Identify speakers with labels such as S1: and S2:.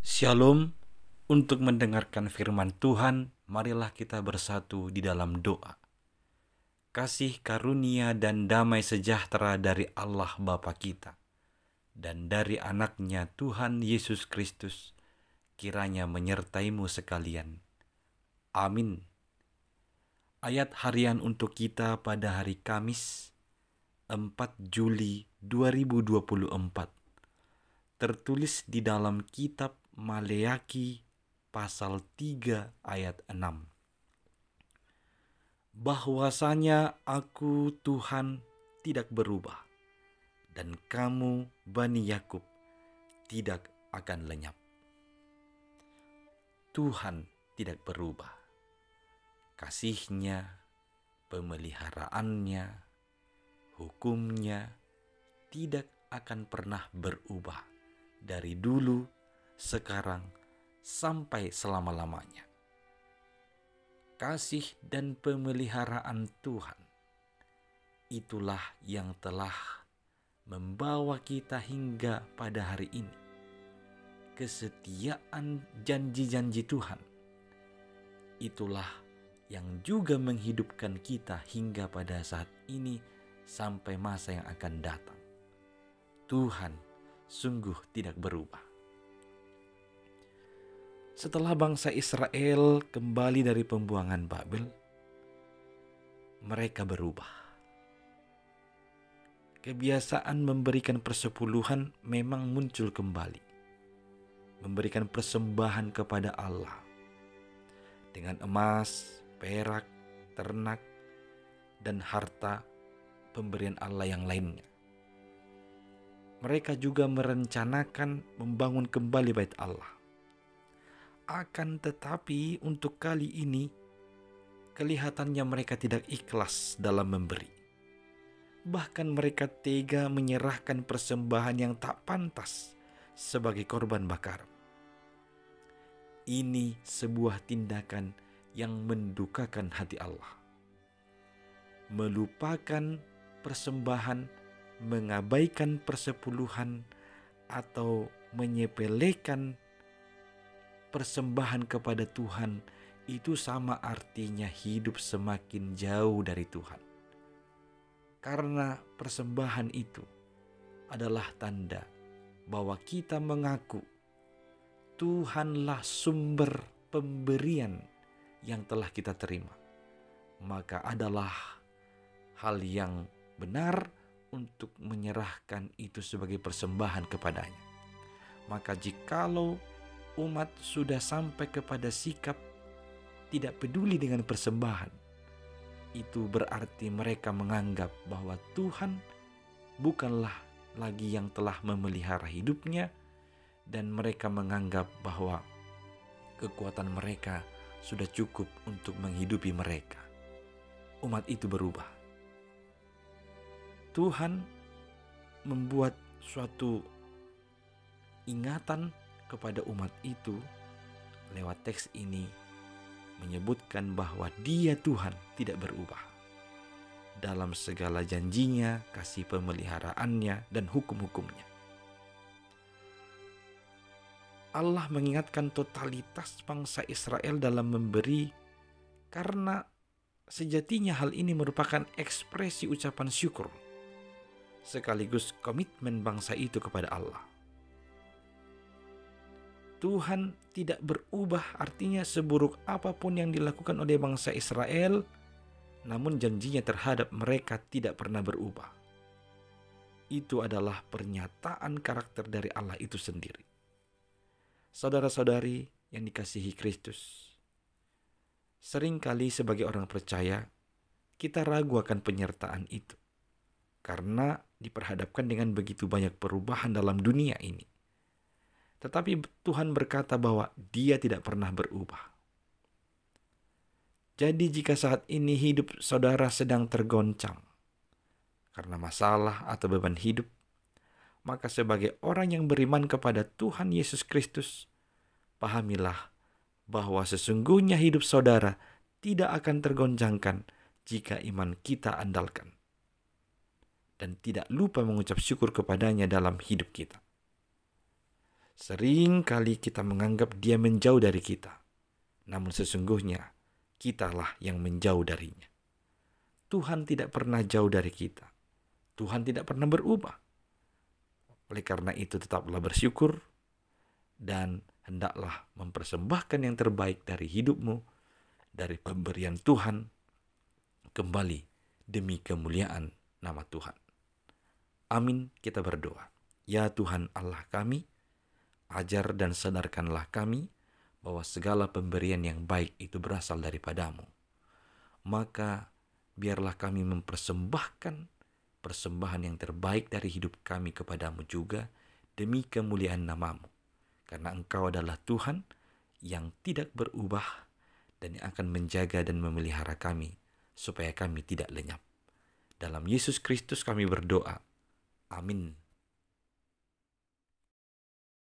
S1: Shalom. Untuk mendengarkan firman Tuhan, marilah kita bersatu di dalam doa. Kasih karunia dan damai sejahtera dari Allah Bapa kita dan dari anaknya Tuhan Yesus Kristus kiranya menyertaimu sekalian. Amin. Ayat harian untuk kita pada hari Kamis 4 Juli 2024 tertulis di dalam kitab Maleaki pasal 3 ayat 6. Bahwasanya aku Tuhan tidak berubah, dan kamu Bani Yakub tidak akan lenyap. Tuhan tidak berubah. Kasih-Nya, pemeliharaannya, hukum-Nya tidak akan pernah berubah dari dulu, sekarang, sampai selama-lamanya. Kasih dan pemeliharaan Tuhan, itulah yang telah membawa kita hingga pada hari ini. Kesetiaan janji-janji Tuhan, itulah yang juga menghidupkan kita hingga pada saat ini sampai masa yang akan datang. Tuhan sungguh tidak berubah. Setelah bangsa Israel kembali dari pembuangan Babel, mereka berubah. Kebiasaan memberikan persepuluhan memang muncul kembali. Memberikan persembahan kepada Allah dengan emas, perak, ternak, dan harta pemberian Allah yang lainnya. Mereka juga merencanakan membangun kembali bait Allah. Akan tetapi untuk kali ini, kelihatannya mereka tidak ikhlas dalam memberi. Bahkan mereka tega menyerahkan persembahan yang tak pantas sebagai korban bakar. Ini sebuah tindakan yang mendukakan hati Allah. Melupakan persembahan, mengabaikan persepuluhan, atau menyepelekan persembahan kepada Tuhan, itu sama artinya hidup semakin jauh dari Tuhan. Karena persembahan itu adalah tanda bahwa kita mengaku Tuhanlah sumber pemberian yang telah kita terima. Maka adalah hal yang benar untuk menyerahkan itu sebagai persembahan kepadanya. Maka jikalau umat sudah sampai kepada sikap tidak peduli dengan persembahan, itu berarti mereka menganggap bahwa Tuhan bukanlah lagi yang telah memelihara hidupnya, dan mereka menganggap bahwa kekuatan mereka sudah cukup untuk menghidupi mereka. Umat itu berubah. Tuhan membuat suatu ingatan kepada umat itu lewat teks ini, menyebutkan bahwa Dia Tuhan tidak berubah dalam segala janjinya, kasih pemeliharaannya, dan hukum-hukumnya. Allah mengingatkan totalitas bangsa Israel dalam memberi, karena sejatinya hal ini merupakan ekspresi ucapan syukur sekaligus komitmen bangsa itu kepada Allah. Tuhan tidak berubah artinya seburuk apapun yang dilakukan oleh bangsa Israel, namun janjinya terhadap mereka tidak pernah berubah. Itu adalah pernyataan karakter dari Allah itu sendiri. Saudara-saudari yang dikasihi Kristus, seringkali sebagai orang percaya, kita ragu akan penyertaan itu, karena diperhadapkan dengan begitu banyak perubahan dalam dunia ini. Tetapi Tuhan berkata bahwa Dia tidak pernah berubah. Jadi jika saat ini hidup saudara sedang tergoncang karena masalah atau beban hidup, maka sebagai orang yang beriman kepada Tuhan Yesus Kristus, pahamilah bahwa sesungguhnya hidup saudara tidak akan tergoncangkan jika iman kita andalkan, dan tidak lupa mengucap syukur kepadanya dalam hidup kita. Sering kali kita menganggap Dia menjauh dari kita, namun sesungguhnya kitalah yang menjauh darinya. Tuhan tidak pernah jauh dari kita. Tuhan tidak pernah berubah. Oleh karena itu tetaplah bersyukur dan hendaklah mempersembahkan yang terbaik dari hidupmu, dari pemberian Tuhan, kembali demi kemuliaan nama Tuhan. Amin, kita berdoa. Ya Tuhan Allah kami, ajar dan sadarkanlah kami bahwa segala pemberian yang baik itu berasal daripadamu. Maka biarlah kami mempersembahkan persembahan yang terbaik dari hidup kami kepadamu juga demi kemuliaan namamu. Karena Engkau adalah Tuhan yang tidak berubah dan yang akan menjaga dan memelihara kami supaya kami tidak lenyap. Dalam Yesus Kristus kami berdoa. Amin.